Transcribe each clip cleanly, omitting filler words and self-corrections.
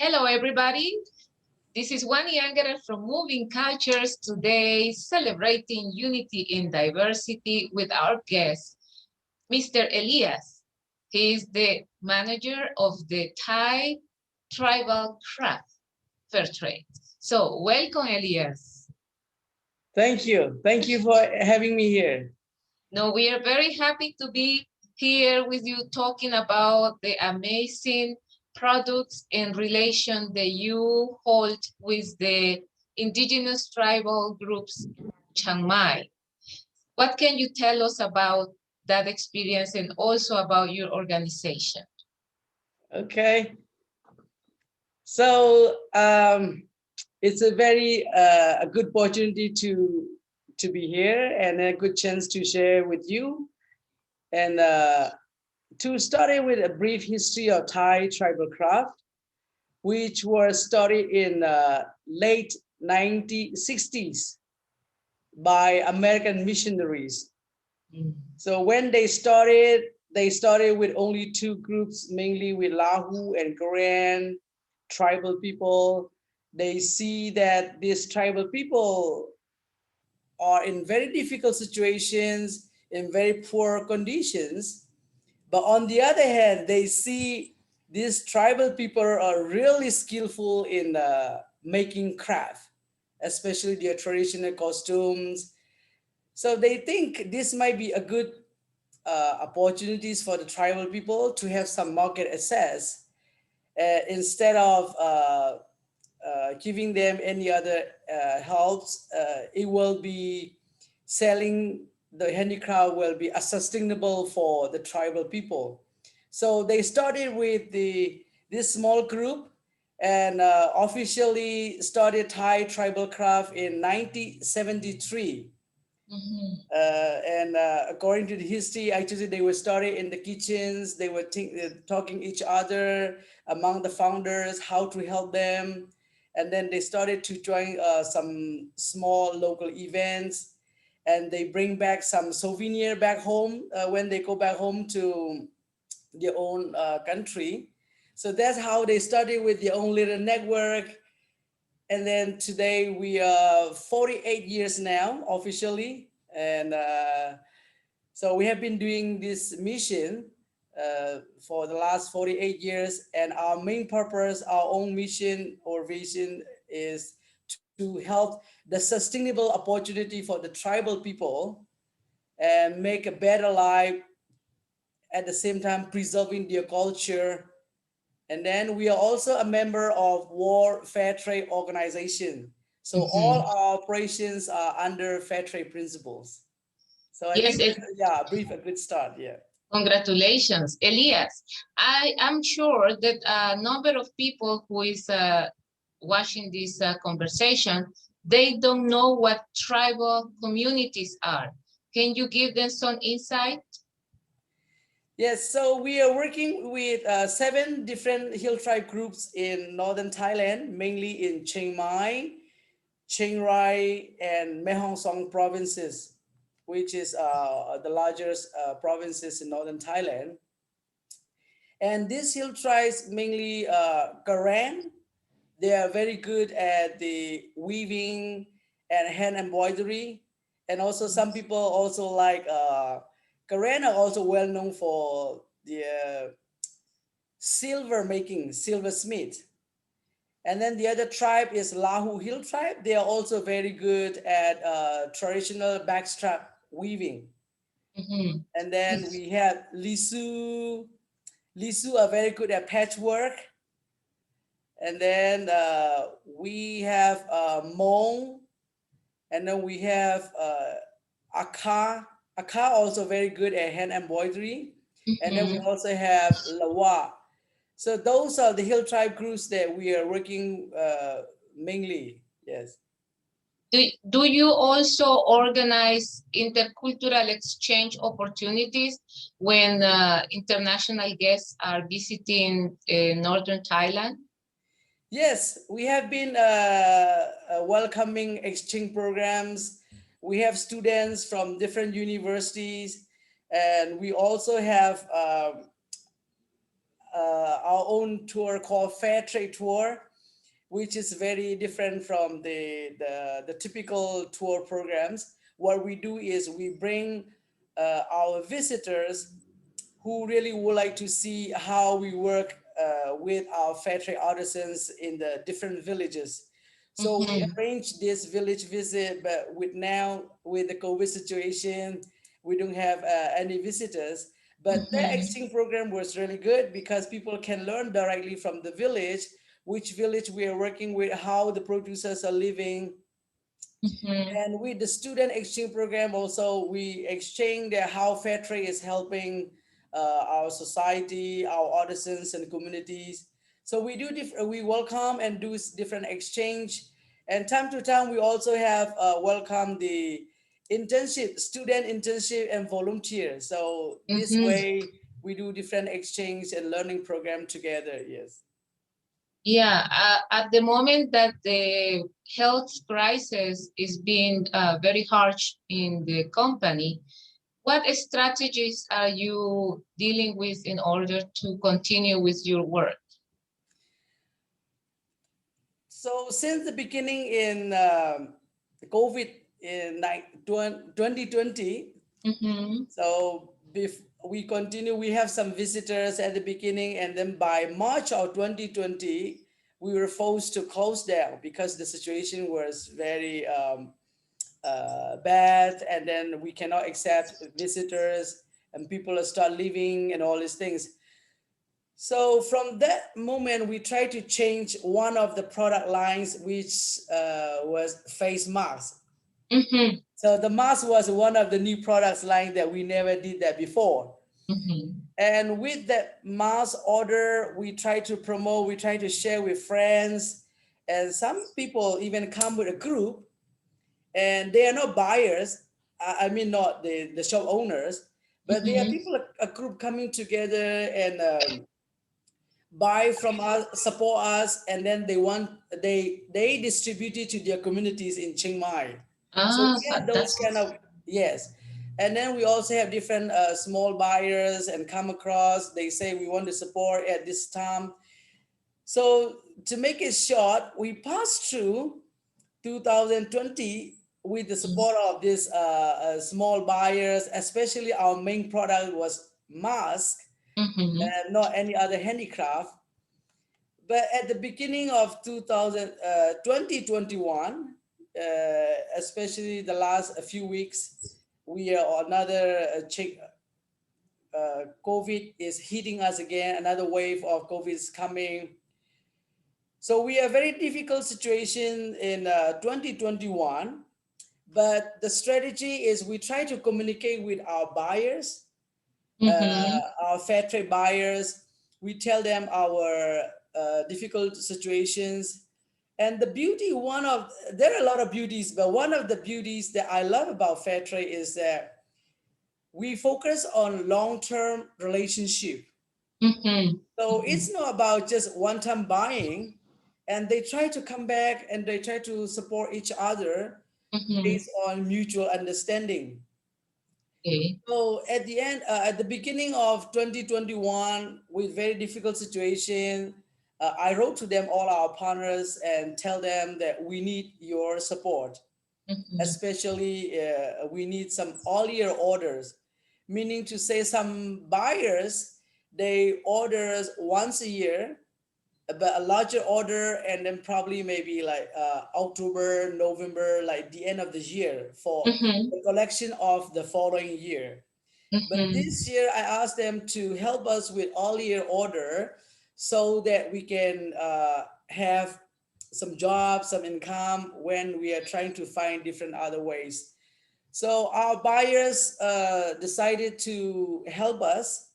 Hello, everybody. This is Wanny Angerer from Moving Cultures, today celebrating unity in diversity with our guest, Mr. Elias. He is the manager of the Thai Tribal Craft Fair Trade. So welcome, Elias. Thank you. Thank you for having me here. No, we are very happy to be here with you talking about the amazing products and relation that you hold with the indigenous tribal groups in Chiang Mai. What can you tell us about that experience and also about your organization? Okay. So it's a very a good opportunity to be here and a good chance to share with you. And to start it with a brief history of Thai tribal craft, which was started in late 1960s by American missionaries. So when they started with only two groups, mainly with Lahu and Korean tribal people. They see that these tribal people are in very difficult situations, in very poor conditions. But on the other hand, they see these tribal people are really skillful in making craft, especially their traditional costumes. So they think this might be a good opportunities for the tribal people to have some market access instead of giving them any other helps. It will be selling the handicraft will be sustainable for the tribal people. So they started with this small group and officially started Thai tribal craft in 1973. And according to the history, actually they were started in the kitchens. They were talking each other among the founders how to help them, and then they started to join some small local events, and they bring back some souvenir back home when they go back home to their own country. So that's how they started with their own little network. And then today we are 48 years now officially, and so we have been doing this mission for the last 48 years, and our main purpose, our own mission or vision is to help the sustainable opportunity for the tribal people and make a better life, at the same time preserving their culture. And then we are also a member of World Fair Trade Organization. So all our operations are under fair trade principles. So I Yes, think, yeah, brief, a good start. Yeah. congratulations, Elias. I am sure that a number of people who is watching this conversation, they don't know what tribal communities are. Can you give them some insight? Yes, so we are working with 7 different hill tribe groups in Northern Thailand, mainly in Chiang Mai, Chiang Rai, and Mae Hong Son provinces, which is the largest provinces in Northern Thailand. And these hill tribes, mainly Karen, they are very good at the weaving and hand embroidery. And also some people also like Karen are also well known for the silver making, silversmith. And then the other tribe is Lahu Hill tribe. They are also very good at traditional backstrap weaving. And then we have Lisu. Lisu are very good at patchwork. And then we have Hmong, and then we have Aka. Aka also very good at hand embroidery. And then we also have Lawa. So those are the hill tribe groups that we are working mainly. Yes. Do you also organize intercultural exchange opportunities when international guests are visiting Northern Thailand? Yes, we have been welcoming exchange programs. We have students from different universities, and we also have our own tour called Fair Trade Tour, which is very different from the typical tour programs. What we do is we bring our visitors who really would like to see how we work with our fair trade artisans in the different villages. So we Mhm. arranged this village visit, but with the COVID situation, we don't have any visitors. But that Mhm. exchange program was really good because people can learn directly from the village, which village we are working with, how the producers are living, Mhm. and with the student exchange program also, we exchange how fair trade is helping our society, our artisans and communities. So we do we welcome and do different exchange. And time to time, we also have welcome the internship, student internship and volunteer. So this Mhm. way, we do different exchange and learning program together. Yes. Yeah, at the moment that the health crisis is being very harsh in the company, what strategies are you dealing with in order to continue with your work? So since the beginning in COVID in 2020, Mm-hmm. so we continue, we have some visitors at the beginning, and then by March of 2020, we were forced to close down because the situation was very bad, and then we cannot accept visitors, and people start leaving and all these things. So from that moment, we tried to change one of the product lines, which was face mask. Mm-hmm. So the mask was one of the new products line that we never did that before. Mm-hmm. And with that mass order, we try to promote, we try to share with friends, and some people even come with a group, and they are not buyers. I mean, not the shop owners, but they are Mm-hmm. people, a group coming together and buy from us, support us, and then they distribute it to their communities in Chiang Mai. So Ah, we have those fantastic. kind of, yes. And then we also have different small buyers and come across. They say we want to support at this time. So to make it short, we passed through 2020 with the support of these small buyers. Especially our main product was mask Mm-hmm. and not any other handicraft. But at the beginning of 2021, especially the last few weeks, we are on another COVID is hitting us again. Another wave of COVID is coming. So we are very difficult situation in 2021. But the strategy is we try to communicate with our buyers, Mm-hmm. our fair trade buyers. We tell them our difficult situations. And the beauty, there are a lot of beauties, but one of the beauties that I love about fair trade is that we focus on long-term relationship. Mm-hmm. So it's not about just one-time buying, and they try to come back and they try to support each other Mm-hmm. based on mutual understanding. Okay. So at the beginning of 2021, with very difficult situation, I wrote to them, all our partners, and tell them that we need your support. Mm-hmm. Especially, we need some all-year orders, meaning to say some buyers, they order once a year, but a larger order, and then probably maybe like October, November, like the end of the year for Mm-hmm. the collection of the following year. But Mm-hmm. this year, I asked them to help us with all year order so that we can have some jobs, some income when we are trying to find different other ways. So our buyers decided to help us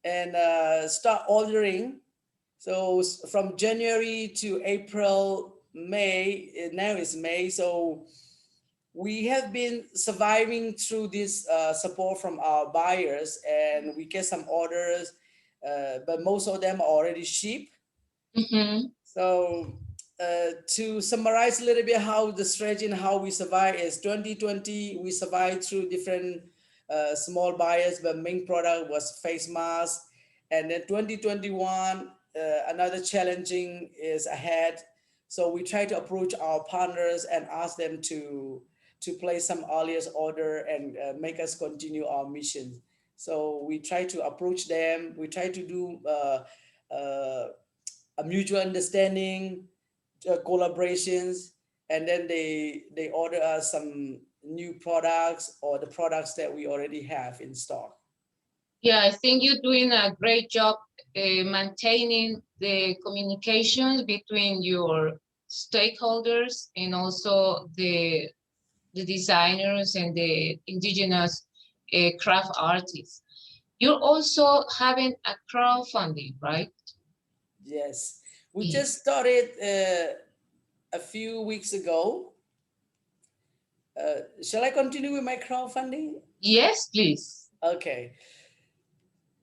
and start ordering. So from January to April, May, now it's May. So we have been surviving through this support from our buyers, and we get some orders, but most of them are already shipped. Mm-hmm. So to summarize a little bit how the strategy and how we survive is 2020, we survived through different small buyers, but main product was face mask. And then 2021, another challenging is ahead. So we try to approach our partners and ask them to place some earliest order and make us continue our mission. So we try to approach them. We try to do uh, a mutual understanding, collaborations, and then they order us some new products or the products that we already have in stock. Yeah, I think you're doing a great job maintaining the communications between your stakeholders and also the designers and the indigenous craft artists. You're also having a crowdfunding, right? Yes, we Ye- just started a few weeks ago. Shall I continue with my crowdfunding? Yes, please. Okay.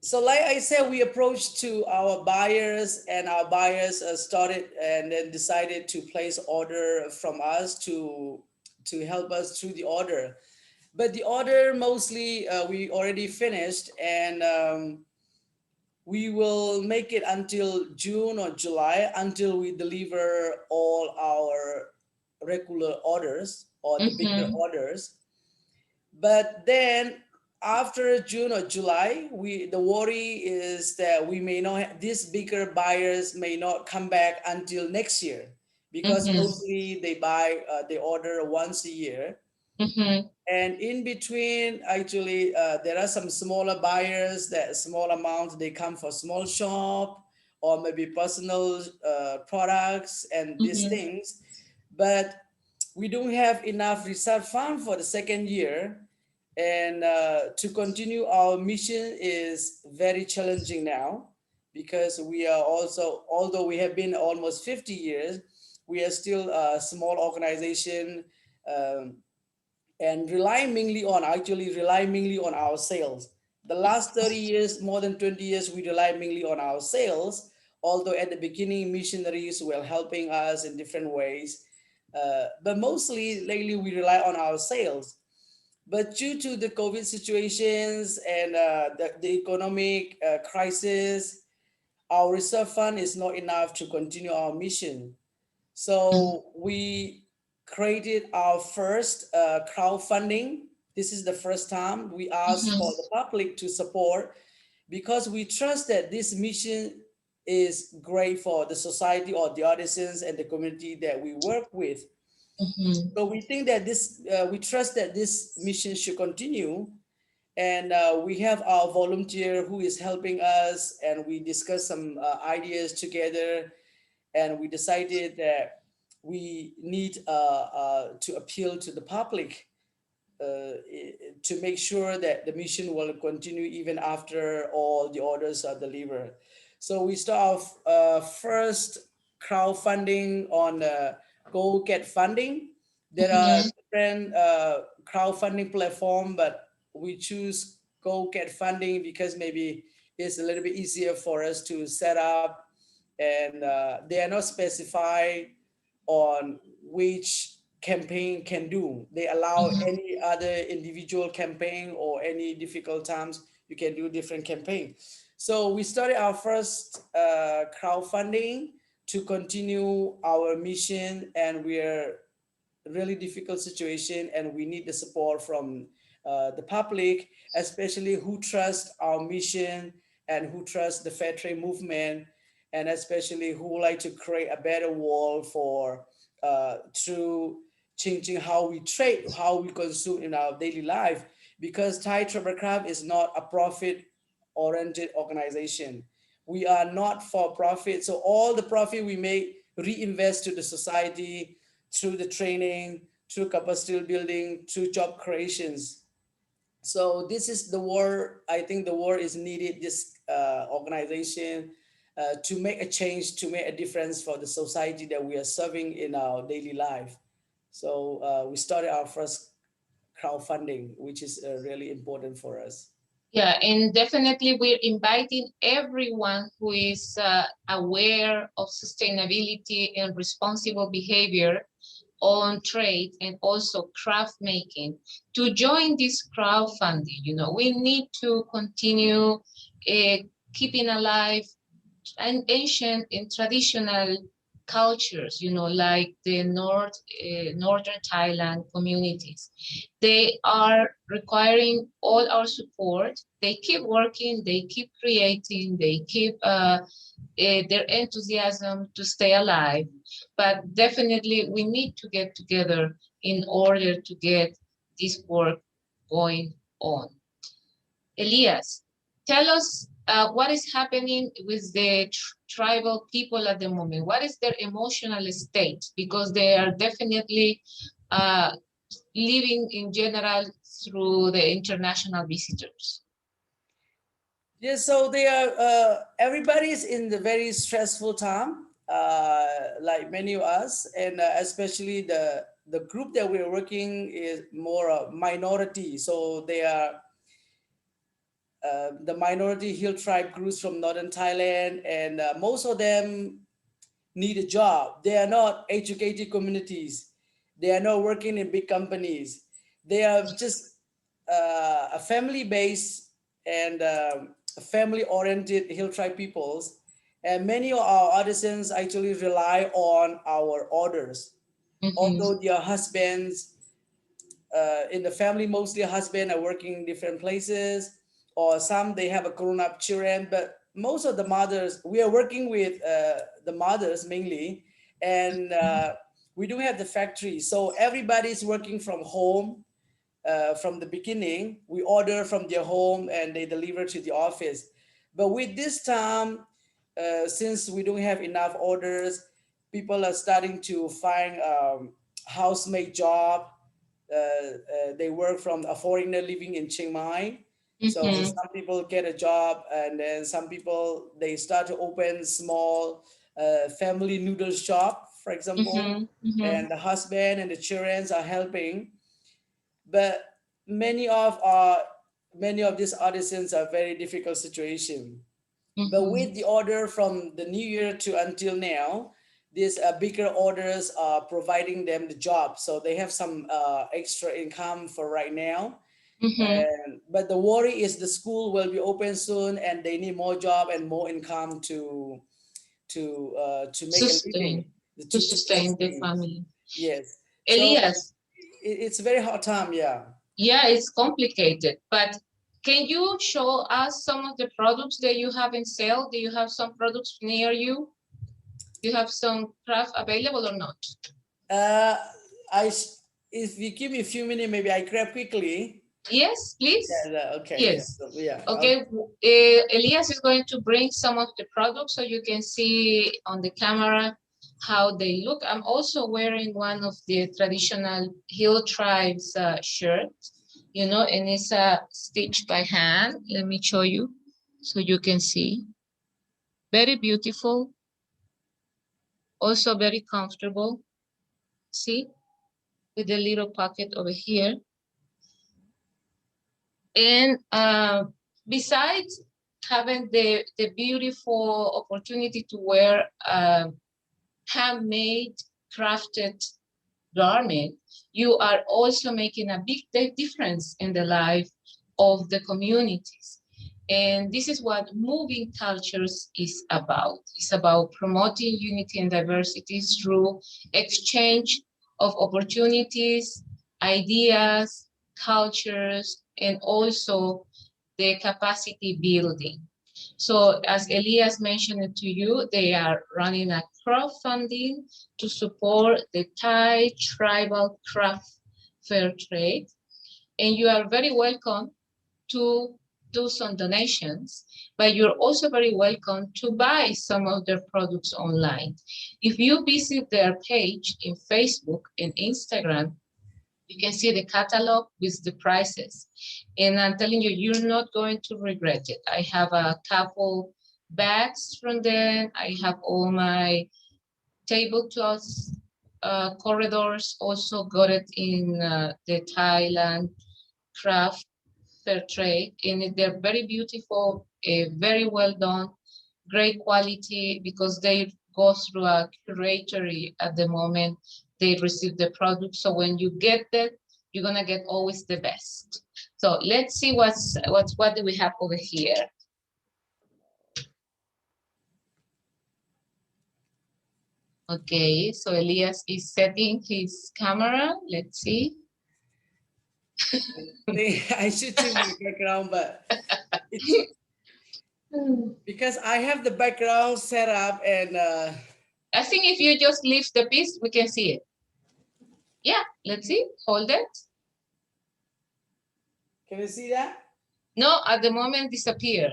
So, like I said, we approached to our buyers, and our buyers started and then decided to place order from us to help us through the order. But the order mostly we already finished, and we will make it until June or July until we deliver all our regular orders or the bigger Mm-hmm. orders. But then after June or July, we the worry is that we may not these bigger buyers may not come back until next year, because Mm-hmm. mostly they order once a year. Mm-hmm. And in between, actually, there are some smaller buyers that small amounts they come for small shop or maybe personal products and these Mm-hmm. things. But we don't have enough reserve fund for the second year, and to continue our mission is very challenging now, because we are also, although we have been almost 50 years, we are still a small organization, um, and rely mainly on our sales. The last 30 years, more than 20 years, we rely mainly on our sales, although at the beginning missionaries were helping us in different ways, but mostly lately we rely on our sales. But due to the COVID situations and the economic crisis, our reserve fund is not enough to continue our mission. So we created our first crowdfunding. This is the first time we asked for the public to support, because we trust that this mission is great for the society or the artisans and the community that we work with. Mm-hmm. So we think that we trust that this mission should continue. And we have our volunteer who is helping us, and we discuss some ideas together, and we decided that we need to appeal to the public to make sure that the mission will continue even after all the orders are delivered. So we start off first crowdfunding on Go Get Funding. There are Mm-hmm. different crowdfunding platform, but we choose Go Get Funding because maybe it's a little bit easier for us to set up, and they are not specified on which campaign can do. They allow any other individual campaign, or any difficult times you can do different campaign. So we started our first crowdfunding to continue our mission, and we are really difficult situation, and we need the support from the public, especially who trust our mission and who trust the fair trade movement, and especially who would like to create a better world for through changing how we trade, how we consume in our daily life. Because Thai Travel Craft is not a profit oriented organization. We are not for profit. So all the profit we make reinvest to the society through the training, through capacity building, through job creations. So this is the war. I think the war is needed. This organization to make a change, to make a difference for the society that we are serving in our daily life. So we started our first crowdfunding, which is really important for us. Yeah, and definitely we're inviting everyone who is aware of sustainability and responsible behavior on trade and also craft making to join this crowdfunding. You know, we need to continue keeping alive and ancient and traditional cultures, you know, like the Northern Thailand communities. They are requiring all our support. They keep working, they keep creating, they keep their enthusiasm to stay alive. But definitely we need to get together in order to get this work going on. Elias, tell us what is happening with the tribal people at the moment. What is their emotional state? Because they are definitely uh, living in general through the international visitors. Yes, so they are. Everybody's in the very stressful time, like many of us, and especially the group that we're working is more a minority. So they are the minority hill tribe groups from northern Thailand, and most of them need a job. They are not educated communities. They are not working in big companies. They are just a family based and family oriented hill tribe peoples. And many of our artisans actually rely on our orders. Mhm, Although their husbands in the family, mostly husband are working in different places, or some they have a grown up children, but most of the mothers, we are working with the mothers mainly, and we do have the factory, so everybody's working from home. From the beginning we order from their home and they deliver to the office, but with this time, since we don't have enough orders, people are starting to find housemaid job. They work from a foreigner living in Chiang Mai. So mhm, some people get a job, and then some people they start to open small family noodles shop, for example, mhm, mhm, and the husband and the children are helping. But many of our many of these artisans are very difficult situation. But mhm, with the order from the new year to until now, these bigger orders are providing them the job, so they have some extra income for right now. mhm. And but the worry is the school will be open soon, and they need more job and more income to make a living, Sustain, to to sustain the sustain. family. Yes. So Elias, it's a very hard time. Yeah. yeah, it's complicated, but can you show us some of the products that you have in sale? Do you have some products near you? Do you have some craft available or not? Uh, if you give me a few minutes, maybe I grab quickly. Yes, please. Yeah. Okay. Yeah. Yes. So, yeah. Okay. Elias is going to bring some of the products so you can see on the camera how they look. I'm also wearing one of the traditional hill tribes shirts, you know, and it's stitched by hand. Let me show you so you can see. Very beautiful, also very comfortable. See, with a little pocket over here. And besides having the beautiful opportunity to wear handmade, crafted garment, you are also making a big difference in the life of the communities. And this is what moving cultures is about. It's about promoting unity and diversity through exchange of opportunities, ideas, cultures, and also the capacity building. So as Elias mentioned it to you, they are running a crowdfunding to support the Thai tribal craft fair trade. And you are very welcome to do some donations, but you're also very welcome to buy some of their products online. If you visit their page in Facebook and Instagram, you can see the catalog with the prices. And I'm telling you, you're not going to regret it. I have a couple bags from them. I have all my tablecloths, corridors, also got it in the Thailand craft fair trade. And they're very beautiful, very well done, great quality because they go through a curatory at the moment they receive the product. So when you get that, you're gonna get always the best. So let's see what do we have over here. Okay, so Elias is setting his camera. Let's see. I should change my background, but it's because I have the background set up and I think if you just lift the piece, we can see it. Yeah, let's see. Hold it. can you see that? No, at the moment disappear.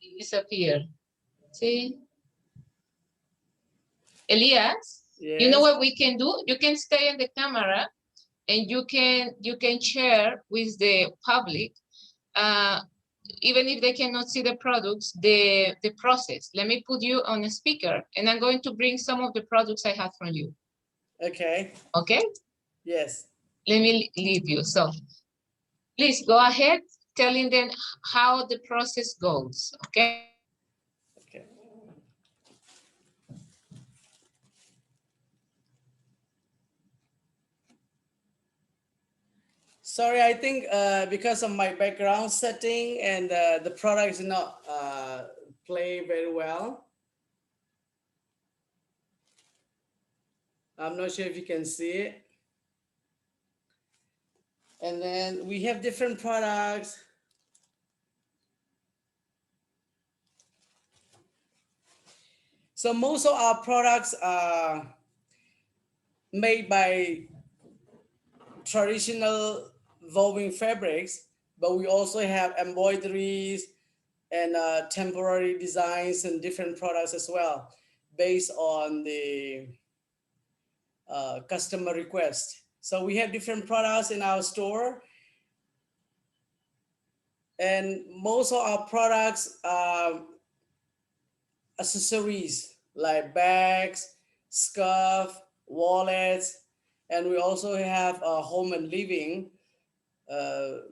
It disappear. See? Elias, you know Yes. what we can do? You can stay in the camera and you can share with the public, even if they cannot see the products, the process. Let me put you on a speaker and I'm going to bring some of the products I have from you. Okay. Okay? Yes. Let me leave you. So please go ahead telling them how the process goes. Okay? Okay. Sorry, I think because of my background setting and the product is not play very well. I'm not sure if you can see it. And then we have different products. So most of our products are made by traditional woven fabrics, but we also have embroideries and temporary designs and different products as well, based on the customer request. So we have different products in our store, and most of our products are accessories like bags, scarf, wallets, and we also have home and living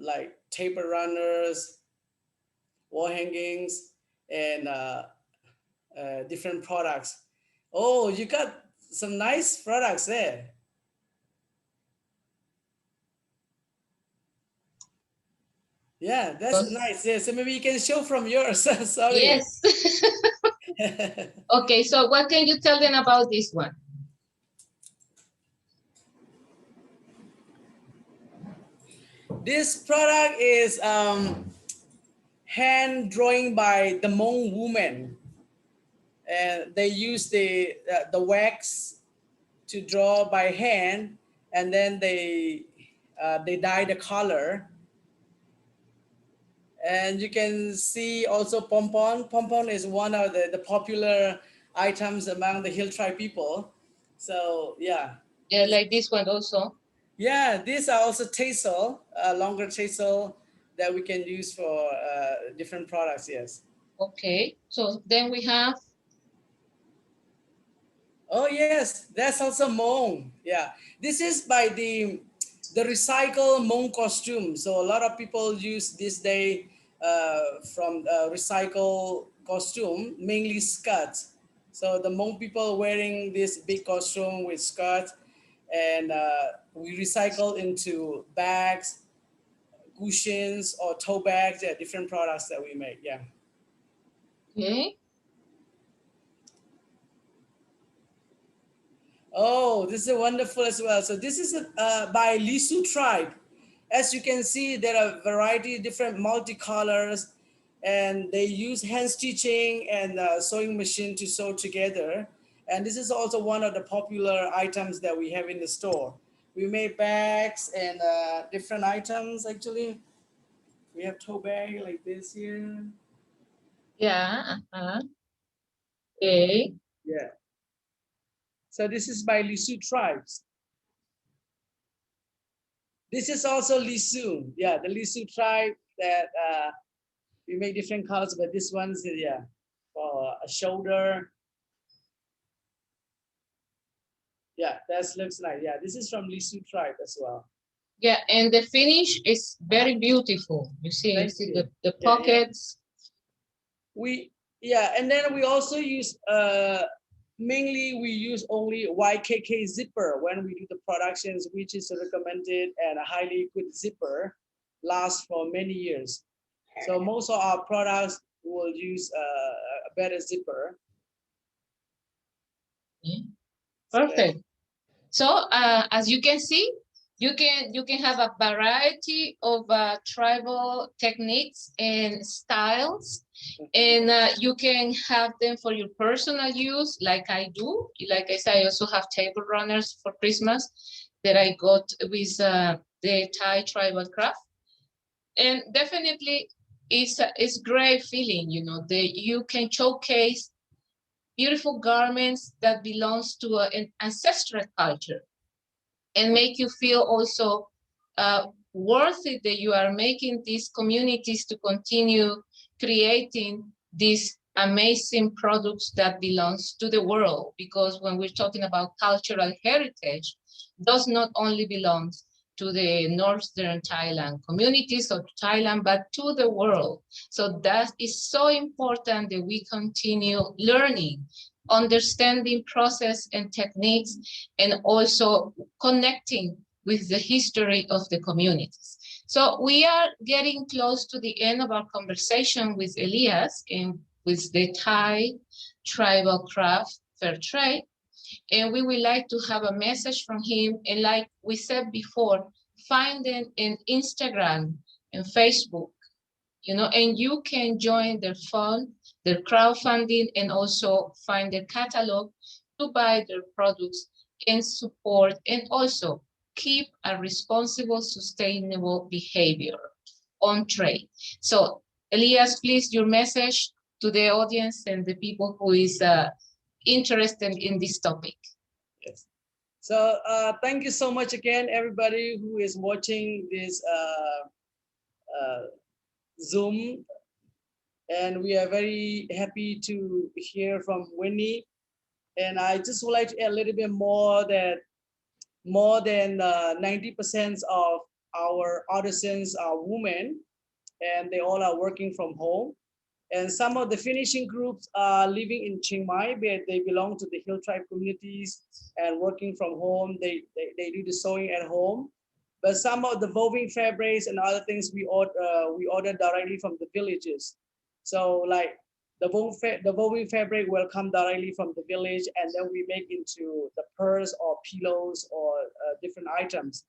like taper runners, wall hangings, and different products. Oh, you got some nice products there. Yeah, that's nice. Yeah, so maybe you can show from yours. Sorry. Yes. Okay, so what can you tell them about this one? This product is hand drawing by the Hmong woman, and they use the wax to draw by hand, and then they dye the color. And you can see also pompon. Pompon is one of the popular items among the hill tribe people. So yeah. Yeah, like this one also. Yeah, these are also tassel, longer tassel that we can use for different products. Yes. Okay, so then we have. Oh yes, that's also Hmong. Yeah, this is by the recycled Hmong costume. So a lot of people use this day from recycled costume, mainly skirts. So the Hmong people wearing this big costume with skirts, and we recycle into bags, cushions, or tote bags. Yeah, different products that we make. Yeah. Okay. Oh, this is wonderful as well. So this is by Lisu tribe. As you can see, there are variety different multicolors, and they use hand stitching and sewing machine to sew together. And this is also one of the popular items that we have in the store. We make bags and different items actually. We have tote bag like this here. Yeah. Okay. Yeah. So this is by Lisu tribes. This is also Lisu. Yeah, the Lisu tribe that we make different colors, but this one's yeah for a shoulder. Yeah, that looks like yeah. This is from Lisu tribe as well. Yeah, and the finish is very beautiful. You Thank see you. the Yeah, yeah. pockets. We yeah, and then we also use mainly we use only YKK zipper when we do the productions, which is recommended and a highly good zipper, lasts for many years. So most of our products will use a better zipper. Perfect. So as you can see, you can have a variety of tribal techniques and styles, and you can have them for your personal use, like I do. Like I said, I also have table runners for Christmas that I got with the Thai tribal craft, and definitely it's great feeling, you know, that you can showcase beautiful garments that belongs to an ancestral culture and make you feel also worthy that you are making these communities to continue creating these amazing products that belongs to the world. Because when we're talking about cultural heritage, does not only belongs to the Northern Thailand communities of Thailand, but to the world. So that is so important that we continue learning, understanding process and techniques, and also connecting with the history of the communities. So we are getting close to the end of our conversation with Elias and with the Thai Tribal Craft Fair Trade. And we would like to have a message from him. And like we said before, find them in Instagram and Facebook, you know, and you can join their fund, their crowdfunding, and also find their catalog to buy their products and support, and also keep a responsible, sustainable behavior on trade. So Elias, please, your message to the audience and the people who is interested in this topic. Yes. So thank you so much again, everybody who is watching this Zoom. And we are very happy to hear from Winnie. And I just would like to add a little bit more that more than 90% of our artisans are women, and they all are working from home. And some of the finishing groups are living in Chiang Mai, where they belong to the hill tribe communities and working from home. They do the sewing at home. But some of the woven fabrics and other things we order directly from the villages. So like the woven fabric will come directly from the village, and then we make into the purse or pillows or different items.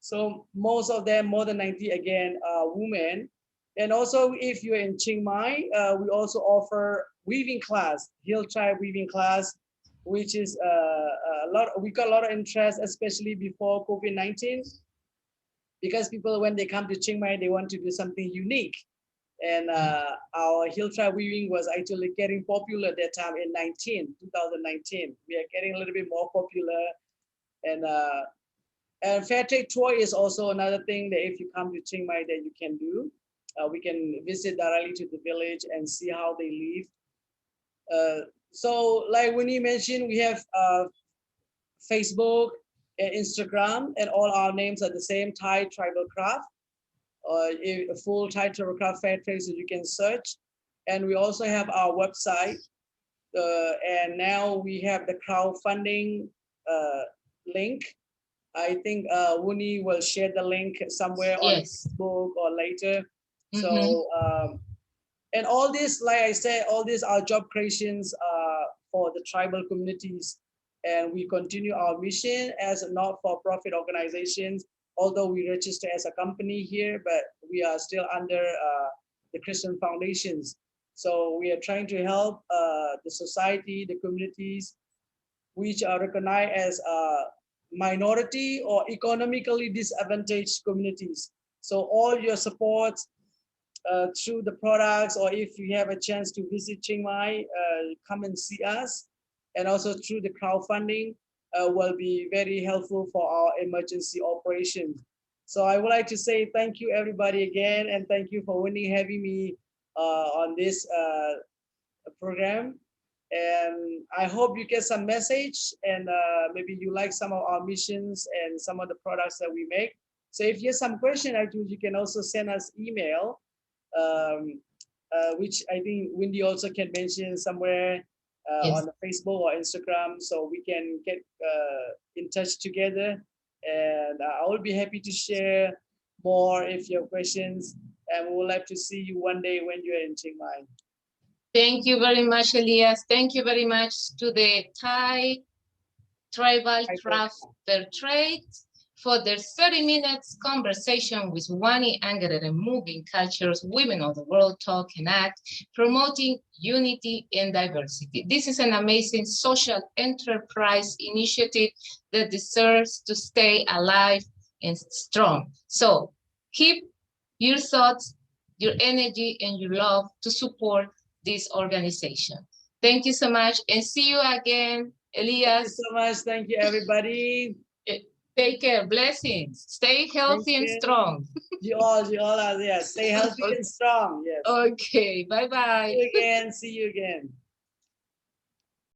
So most of them, more than 90 again, are women. And also if you're in Chiang Mai, we also offer weaving class, hill tribe weaving class, which is a lot. We got a lot of interest, especially before COVID-19, because people, when they come to Chiang Mai, they want to do something unique. And our hill tribe weaving was actually getting popular that time in 2019. We are getting a little bit more popular. And fair trade tour is also another thing that if you come to Chiang Mai that you can do. We can visit directly to the village and see how they live. So like when you mentioned, we have Facebook and Instagram, and all our names are the same, Thai Tribal Craft, or a full Thai Tribal Craft Fair Trade, so you can search. And we also have our website, and now we have the crowdfunding link. I think Wanny will share the link somewhere on Facebook or later. So, and all this, like I said, all these are job creations for the tribal communities. And we continue our mission as a not-for-profit organizations, although we register as a company here, but we are still under the Christian foundations. So we are trying to help the society, the communities, which are recognized as minority or economically disadvantaged communities. So all your support through the products, or if you have a chance to visit Chiang Mai, come and see us, and also through the crowdfunding will be very helpful for our emergency operations. So I would like to say thank you everybody again, and thank you for having me on this program. And I hope you get some message, and maybe you like some of our missions and some of the products that we make. So if you have some question, actually, you can also send us email, which I think Wendy also can mention somewhere on the Facebook or Instagram, so we can get in touch together. And I will be happy to share more if you have questions. And we would like to see you one day when you're in Chiang Mai. Thank you very much, Elias. Thank you very much to the Thai Tribal Craft Fair Trade, for their 30 minutes conversation with Wanny Angerer and Moving Cultures, Women of the World Talk and Act, promoting unity and diversity. This is an amazing social enterprise initiative that deserves to stay alive and strong. So keep your thoughts, your energy, and your love to support this organization. Thank you so much, and see you again, Elias. Thank you so much. Thank you, everybody. Take care. Blessings. Stay healthy and strong. You all are there. Stay healthy and strong. Yes. Okay. Bye-bye. See you again. See you again.